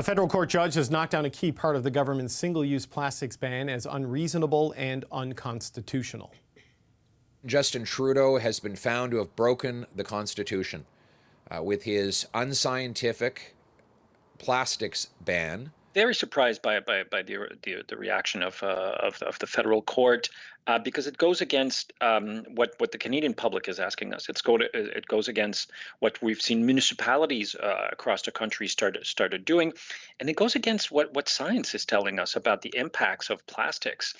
A federal court judge has knocked down a key part of the government's single-use plastics ban as unreasonable and unconstitutional. Justin Trudeau has been found to have broken the Constitution with his unscientific plastics ban. Very surprised by the reaction of the federal court because it goes against what the Canadian public is asking us. It goes against what we've seen municipalities across the country started doing, and it goes against what science is telling us about the impacts of plastics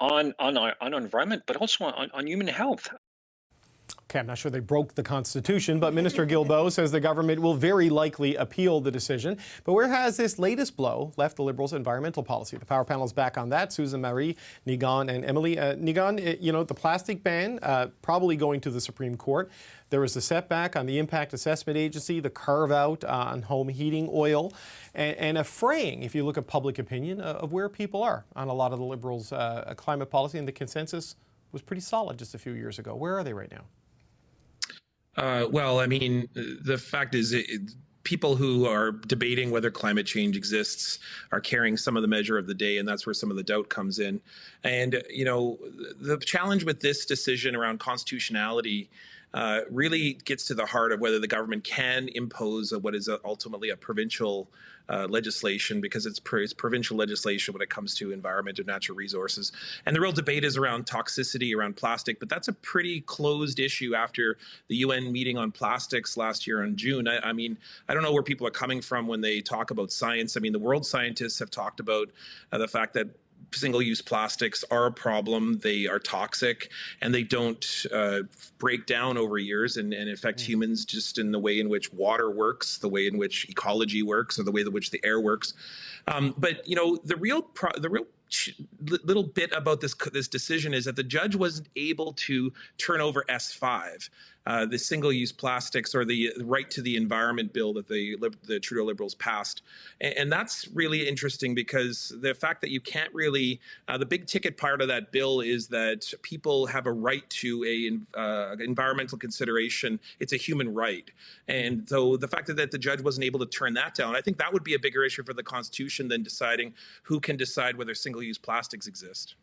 on our environment, but also on human health. Okay, I'm not sure they broke the Constitution, but Minister Guilbeault says the government will very likely appeal the decision. But where has this latest blow left the Liberals' environmental policy? The Power Panel is back on that. Susan, Marie, Nigan, and Emily. Nigan, the plastic ban probably going to the Supreme Court. There was a setback on the Impact Assessment Agency, the carve-out on home heating oil, and a fraying, if you look at public opinion, of where people are on a lot of the Liberals' climate policy. And the consensus was pretty solid just a few years ago. Where are they right now? Well, I mean, the fact is people who are debating whether climate change exists are carrying some of the measure of the day, and that's where some of the doubt comes in. And, the challenge with this decision around constitutionality really gets to the heart of whether the government can impose what is ultimately a provincial legislation, because it's provincial legislation when it comes to environment and natural resources. And the real debate is around toxicity around plastic, but that's a pretty closed issue after the UN meeting on plastics last year in June. I mean, I don't know where people are coming from when they talk about science. I mean, the world scientists have talked about the fact that single-use plastics are a problem. They are toxic, and they don't break down over years and affect humans just in the way in which water works, the way in which ecology works, or the way in which the air works. But the real little bit about this decision is that the judge wasn't able to turn over S5, the single-use plastics, or the right to the environment bill that the Trudeau Liberals passed. And that's really interesting, because the fact that you can't really, the big ticket part of that bill is that people have a right to environmental consideration. It's a human right. And so the fact that the judge wasn't able to turn that down, I think that would be a bigger issue for the Constitution than deciding who can decide whether single-use plastics exist.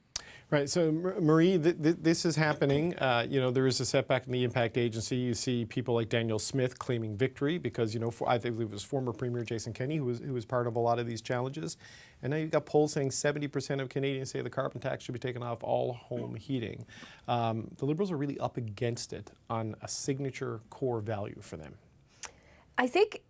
Right. So, Marie, this is happening. There is a setback in the Impact Agency. You see people like Daniel Smith claiming victory because, I think it was former Premier Jason Kenney who was part of a lot of these challenges. And now you've got polls saying 70% of Canadians say the carbon tax should be taken off all home heating. The Liberals are really up against it on a signature core value for them. I think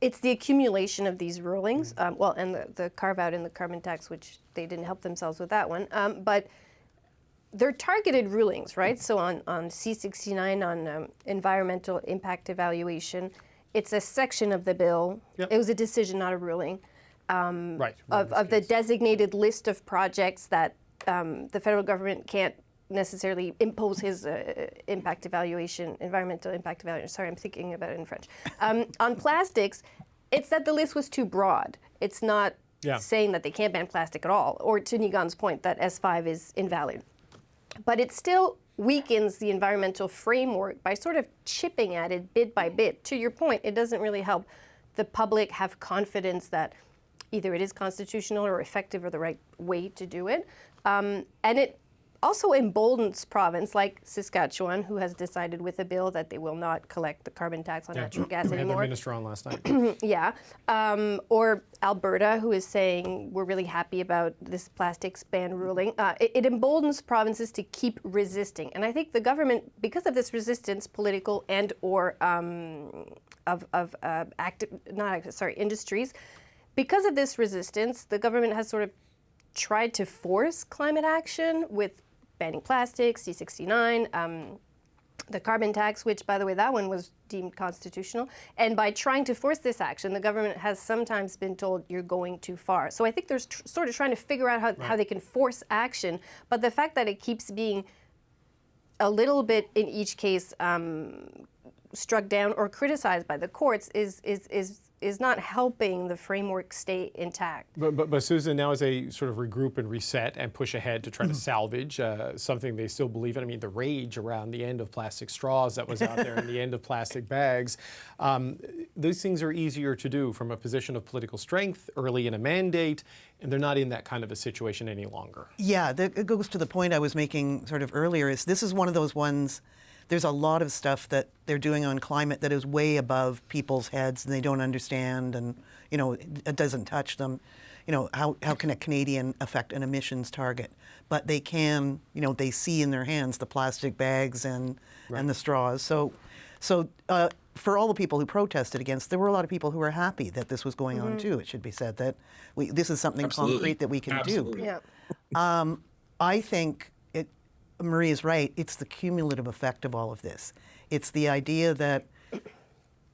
it's the accumulation of these rulings, and the carve-out in the carbon tax, which they didn't help themselves with that one, but they're targeted rulings, right? So on C-69, on environmental impact evaluation, it's a section of the bill. Yep. It was a decision, not a ruling, right, of the designated list of projects that the federal government can't necessarily impose his impact evaluation, environmental impact evaluation. Sorry, I'm thinking about it in French. On plastics, it's that the list was too broad. It's not saying that they can't ban plastic at all, or to Nigan's point, that S5 is invalid. But it still weakens the environmental framework by sort of chipping at it bit by bit. To your point, it doesn't really help the public have confidence that either it is constitutional or effective or the right way to do it. And it also emboldens province like Saskatchewan, who has decided with a bill that they will not collect the carbon tax on natural gas anymore. We had the minister on last night. Or Alberta, who is saying we're really happy about this plastics ban ruling. It emboldens provinces to keep resisting. And I think the government, because of this resistance, political and or industries, because of this resistance, the government has sort of tried to force climate action with banning plastics, C-69, the carbon tax, which, by the way, that one was deemed constitutional. And by trying to force this action, the government has sometimes been told you're going too far. So I think they're sort of trying to figure out how they can force action. But the fact that it keeps being a little bit, in each case, struck down or criticized by the courts is is not helping the framework stay intact. But Susan, now as they sort of regroup and reset and push ahead to try to salvage something they still believe in, I mean, the rage around the end of plastic straws that was out there and the end of plastic bags, those things are easier to do from a position of political strength early in a mandate, and they're not in that kind of a situation any longer. Yeah, it goes to the point I was making sort of earlier, is this is one of those ones. There's a lot of stuff that they're doing on climate that is way above people's heads and they don't understand, and it doesn't touch them. How can a Canadian affect an emissions target? But they can, they see in their hands the plastic bags and the straws. So for all the people who protested against, there were a lot of people who were happy that this was going on too. It should be said that this is something concrete that we can do. Yeah. I think Marie is right. It's the cumulative effect of all of this. It's the idea that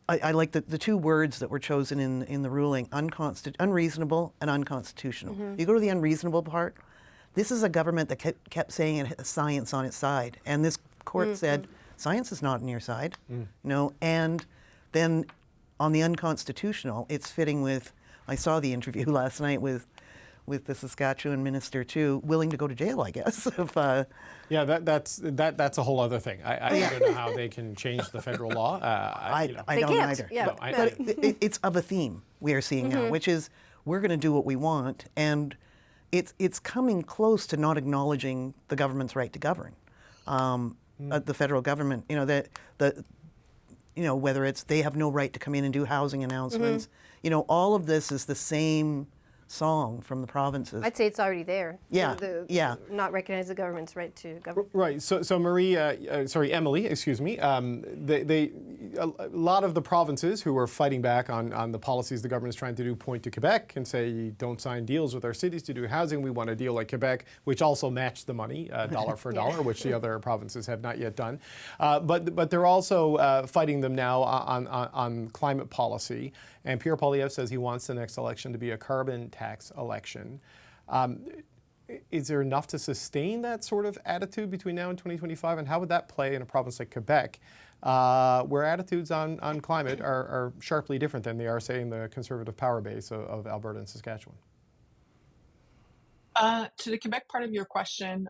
I like the two words that were chosen in the ruling: unreasonable and unconstitutional. You go to the unreasonable part. This is a government that kept saying it has science on its side, and this court said science is not on your side. And then on the unconstitutional, it's fitting with. I saw the interview last night with the Saskatchewan minister too, willing to go to jail, I guess. Yeah, that's a whole other thing. I don't know how they can change the federal law. I don't can't. either. Yeah. No, But it's of a theme we are seeing now, which is we're going to do what we want, and it's coming close to not acknowledging the government's right to govern. The federal government, whether it's they have no right to come in and do housing announcements, all of this is the same song from the provinces. I'd say it's already there. Yeah, Not recognize the government's right to govern. Right. So Marie, Emily, excuse me. A lot of the provinces who are fighting back on the policies the government is trying to do point to Quebec and say, don't sign deals with our cities to do housing. We want a deal like Quebec, which also matched the money, dollar for dollar, which the other provinces have not yet done. But they're also fighting them now on climate policy. And Pierre Poilievre says he wants the next election to be a carbon tax election. Is there enough to sustain that sort of attitude between now and 2025? And how would that play in a province like Quebec, where attitudes on climate are sharply different than they are, say, in the conservative power base of Alberta and Saskatchewan? To the Quebec part of your question,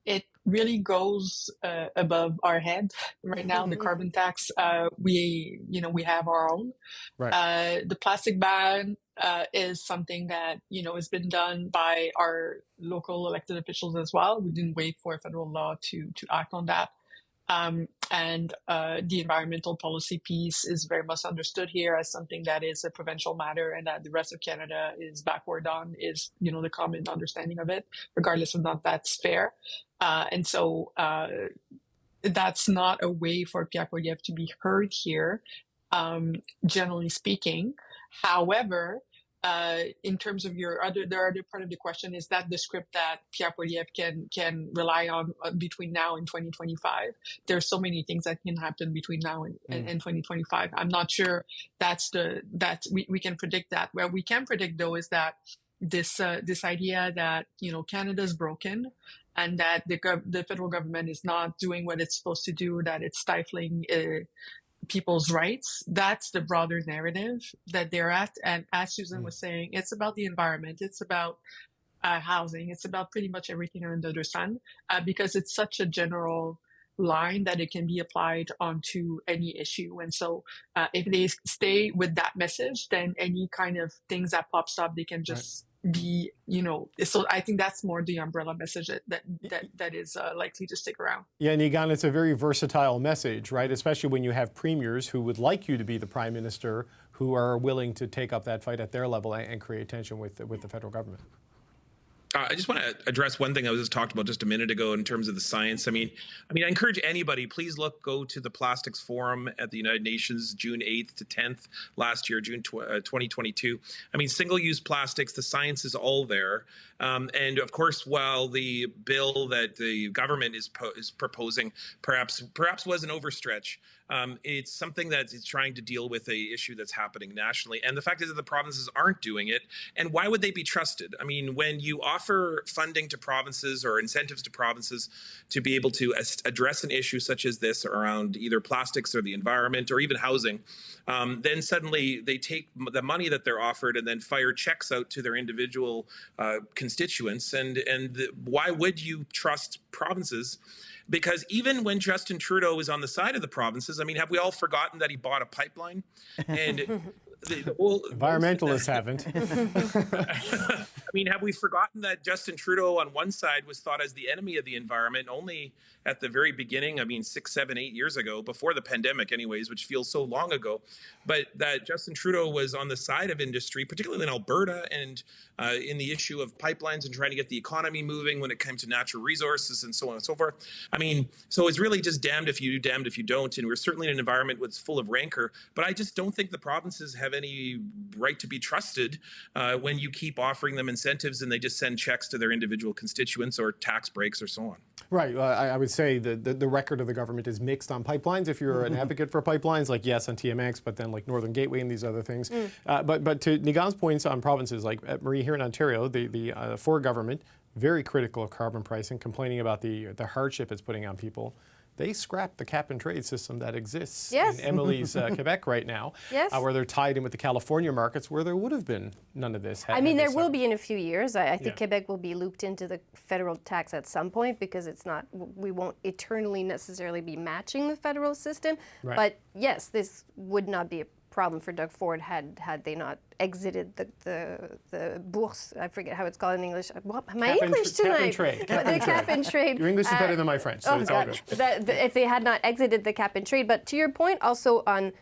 it really goes above our head right now. The carbon tax, we have our own. Right. The plastic ban is something that has been done by our local elected officials as well. We didn't wait for a federal law to act on that. And the environmental policy piece is very much understood here as something that is a provincial matter and that the rest of Canada is backward on, is, the common understanding of it, regardless of not that's fair. And so that's not a way for Pierre Poilievre to be heard here, generally speaking. However, in terms of the other part of the question, is that the script that Pierre Poilievre can rely on between now and 2025? There's so many things that can happen between now and 2025. I'm not sure we can predict that. What we can predict, though, is that this idea that Canada's broken and that the federal government is not doing what it's supposed to do, that it's stifling people's rights. That's the broader narrative that they're at. And as Susan was saying, it's about the environment. It's about housing. It's about pretty much everything under the sun, because it's such a general line that it can be applied onto any issue. And so if they stay with that message, then any kind of things that pops up, they can just be, so I think that's more the umbrella message that is likely to stick around. Yeah, and Egon, it's a very versatile message, right? Especially when you have premiers who would like you to be the prime minister, who are willing to take up that fight at their level and create tension with the federal government. I just want to address one thing I was just talked about just a minute ago in terms of the science. I mean, I encourage anybody, please go to the Plastics Forum at the United Nations, June 8th to 10th last year, June 2022. Single-use plastics, the science is all there. And of course, while the bill that the government is proposing perhaps was an overstretch, It's something that is trying to deal with a issue that's happening nationally. And the fact is that the provinces aren't doing it. And why would they be trusted? I mean, when you offer funding to provinces or incentives to provinces to be able to address an issue such as this around either plastics or the environment or even housing, then suddenly they take the money that they're offered and then fire checks out to their individual constituents. Why would you trust provinces? Because even when Justin Trudeau was on the side of the provinces, I mean, have we all forgotten that he bought a pipeline? And the whole environmentalists haven't. I mean, have we forgotten that Justin Trudeau on one side was thought as the enemy of the environment only at the very beginning? I mean, 6, 7, 8 years ago, before the pandemic anyways, which feels so long ago. But that Justin Trudeau was on the side of industry, particularly in Alberta, and in the issue of pipelines and trying to get the economy moving when it came to natural resources and so on and so forth. I mean, so it's really just damned if you do, damned if you don't. And we're certainly in an environment that's full of rancor. But I just don't think the provinces have any right to be trusted when you keep offering them incentives and they just send checks to their individual constituents or tax breaks or so on. Right. I would say the record of the government is mixed on pipelines. If you're an advocate for pipelines, like yes on TMX, but then like Northern Gateway and these other things. But to Nigan's points on provinces, like Marie here in Ontario, the Ford government, very critical of carbon pricing, complaining about the hardship it's putting on people. They scrapped the cap and trade system that exists in Emily's Quebec right now, where they're tied in with the California markets where there would have been none of this. I mean, there will be in a few years. I think Quebec will be looped into the federal tax at some point because it's not, we won't eternally necessarily be matching the federal system. Right. But yes, this would not be a problem for Doug Ford had they not exited the bourse. I forget how it's called in English. My English tonight. The cap and trade. Your English is better than my French, so it's all good. If they had not exited the cap and trade. But to your point also on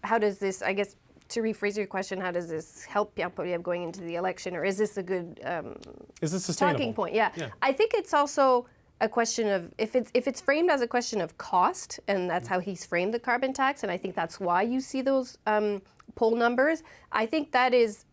how does this, I guess, to rephrase your question, how does this help Pierre Poilievre going into the election, or is this a good is this sustainable? Talking point? Yeah. I think it's also a question of, if it's framed as a question of cost, and that's how he's framed the carbon tax, and I think that's why you see those poll numbers. I think that is,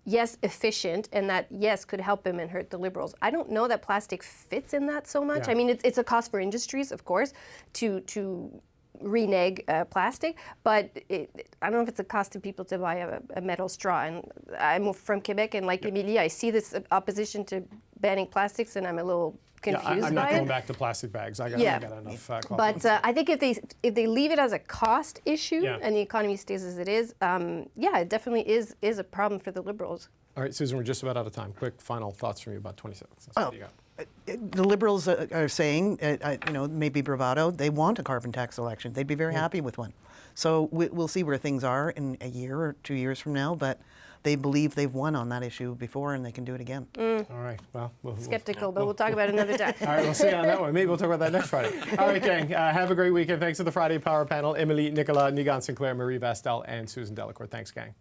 yes, efficient, and that, yes, could help him and hurt the Liberals. I don't know that plastic fits in that so much. I mean, it's a cost for industries, of course, to renege plastic, but I don't know if it's a cost to people to buy a metal straw. And I'm from Quebec, and like Emilie, I see this opposition to banning plastics, and I'm a little confused by it. I'm not going back to plastic bags. I got enough. But I think if they leave it as a cost issue and the economy stays as it is, it definitely is a problem for the Liberals. All right, Susan, we're just about out of time. Quick final thoughts from you, about 20 seconds. What do you got? The Liberals are saying, maybe bravado, they want a carbon tax election. They'd be very happy with one. So we'll see where things are in a year or 2 years from now, but they believe they've won on that issue before and they can do it again. All right, well. Skeptical, but we'll talk about it another time. All right, we'll see you on that one. Maybe we'll talk about that next Friday. All right, gang, have a great weekend. Thanks to the Friday Power Panel, Emily, Nicolas, Nigan Sinclair, Marie Bastel, and Susan Delacour. Thanks, gang.